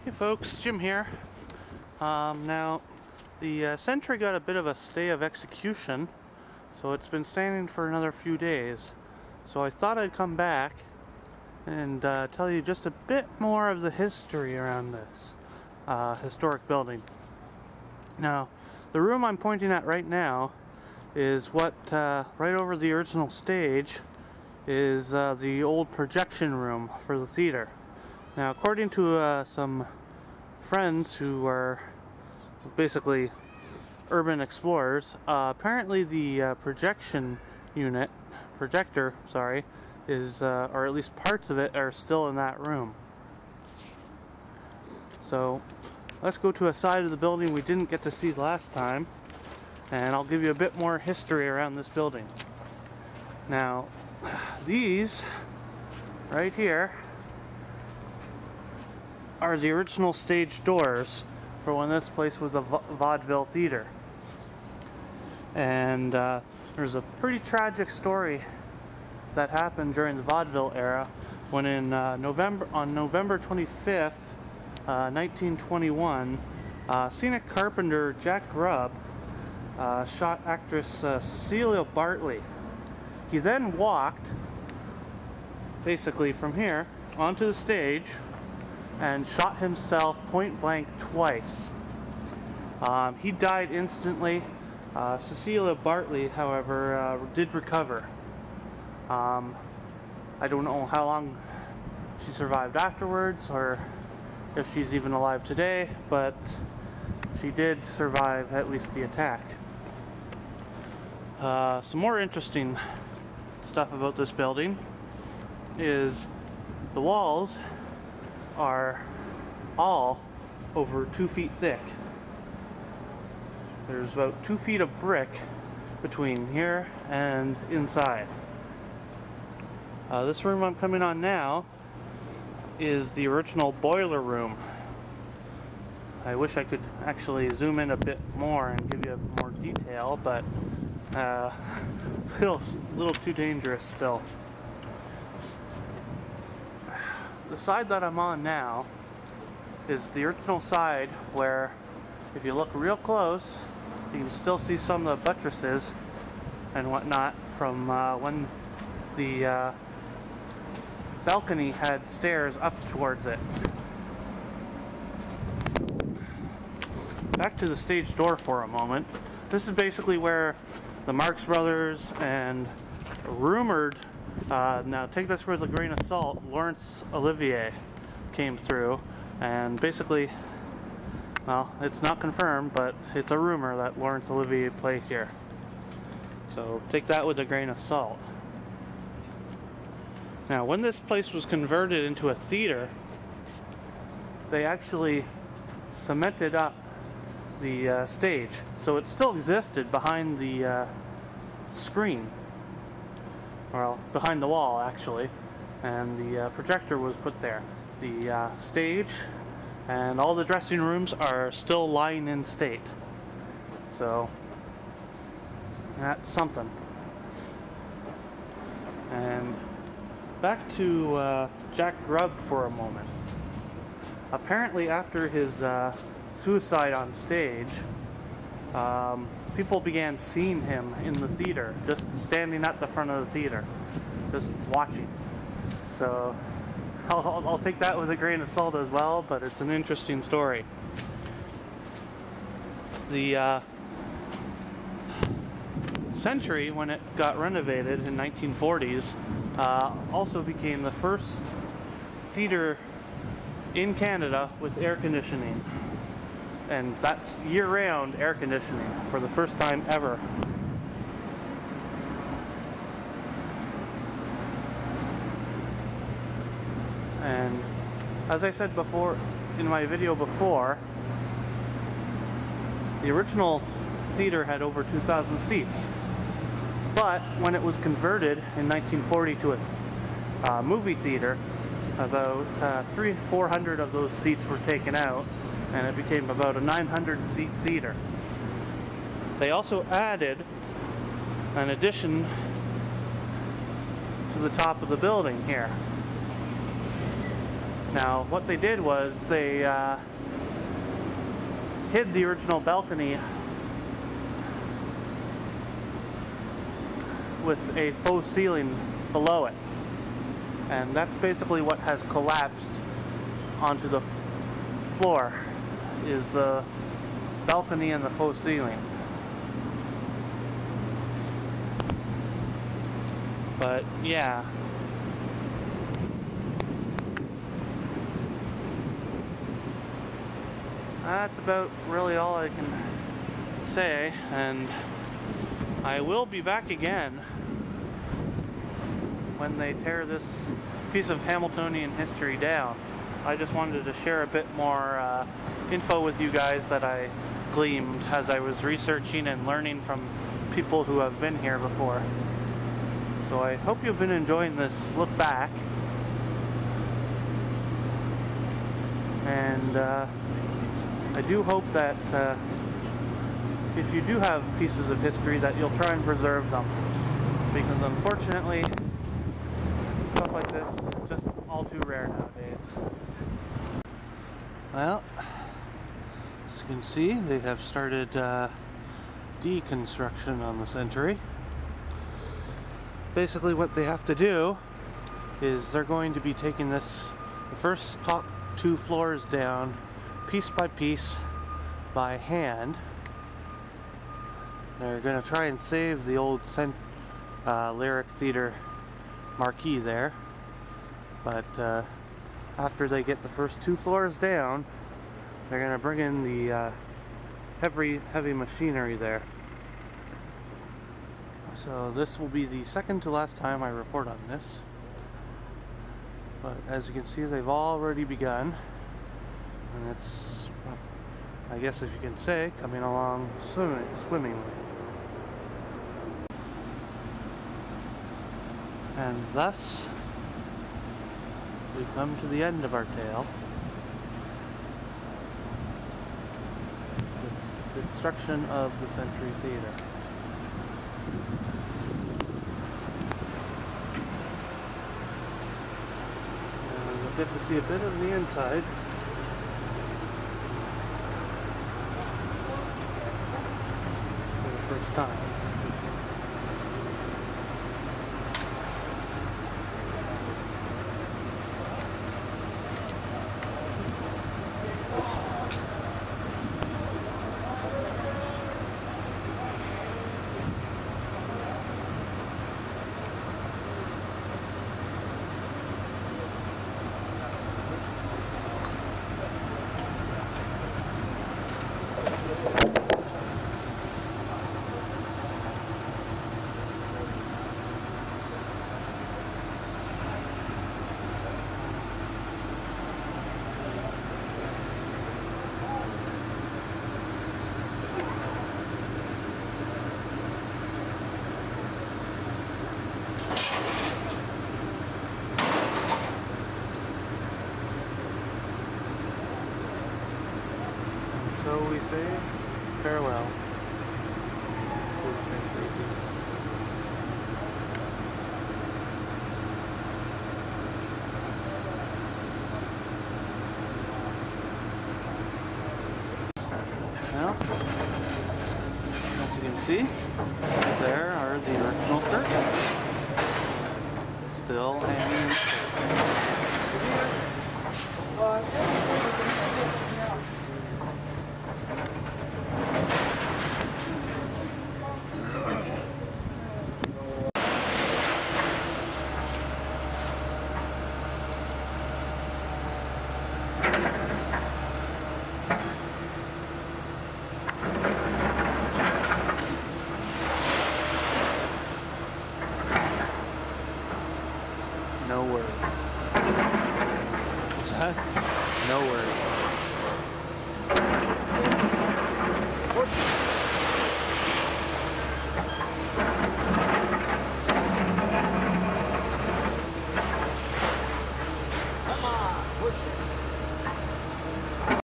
Hey folks, Jim here. Now, the Sentry got a bit of a stay of execution, so it's been standing for another few days. So I thought I'd come back and tell you just a bit more of the history around this historic building. Now, the room I'm pointing at right now is what, right over the original stage, is the old projection room for the theater. Now, according to some friends who are basically urban explorers, apparently the projector, is, or at least parts of it, are still in that room. So, let's go to a side of the building we didn't get to see last time, and I'll give you a bit more history around this building. Now, these right here are the original stage doors for when this place was a vaudeville theater. And there's a pretty tragic story that happened during the vaudeville era when on November 25th, 1921, scenic carpenter Jack Grubb shot actress Cecilia Bartley. He then walked basically from here onto the stage and shot himself point blank twice. He died instantly. Cecilia Bartley, however, did recover. I don't know how long she survived afterwards or if she's even alive today, but she did survive at least the attack. Some more interesting stuff about this building is the walls are all over 2 feet thick. There's about 2 feet of brick between here and inside. This room I'm coming on now is the original boiler room. I wish I could actually zoom in a bit more and give you more detail, but feels a little too dangerous still. The side that I'm on now is the original side where, if you look real close, you can still see some of the buttresses and whatnot from when the balcony had stairs up towards it. Back to the stage door for a moment. This is basically where the Marx Brothers and rumored, now take this with a grain of salt, Laurence Olivier came through, and basically, well, it's not confirmed, but it's a rumor that Laurence Olivier played here. So take that with a grain of salt. Now, when this place was converted into a theater, they actually cemented up the stage, so it still existed behind the screen, well, behind the wall actually, and the projector was put there. The stage and all the dressing rooms are still lying in state, so that's something. And back to Jack Grubb for a moment. Apparently after his suicide on stage, people began seeing him in the theater, just standing at the front of the theater, just watching. So I'll take that with a grain of salt as well, but it's an interesting story. The Sentry, when it got renovated in 1940s, also became the first theater in Canada with air conditioning. And that's year-round air conditioning for the first time ever. And as I said before, in my video before, the original theater had over 2,000 seats. But when it was converted in 1940 to a movie theater, about 300-400 of those seats were taken out, and it became about a 900-seat theater. They also added an addition to the top of the building here. Now, what they did was they hid the original balcony with a faux ceiling below it. And that's basically what has collapsed onto the floor, is the balcony and the faux ceiling. But yeah, that's about really all I can say, and I will be back again when they tear this piece of Hamiltonian history down. I just wanted to share a bit more info with you guys that I gleaned as I was researching and learning from people who have been here before. So I hope you've been enjoying this look back, and I do hope that if you do have pieces of history that you'll try and preserve them, because unfortunately stuff like this is just all too rare nowadays. Well, as you can see, they have started deconstruction on the Century. Basically what they have to do is they're going to be taking the first top 2 floors down piece by piece by hand. They're going to try and save the old Lyric Theater marquee there, but after they get the first 2 floors down, they're going to bring in the heavy machinery there. So this will be the second to last time I report on this, but as you can see, they've already begun, and it's, I guess if you can say, coming along swimmingly. And thus we come to the end of our tale, with the destruction of the Century Theater. And we'll get to see a bit of the inside. For the first time. So we say farewell to the Century Theater. Now, as you can see, there are the original curtains, still hanging in. No words. What's that? No words.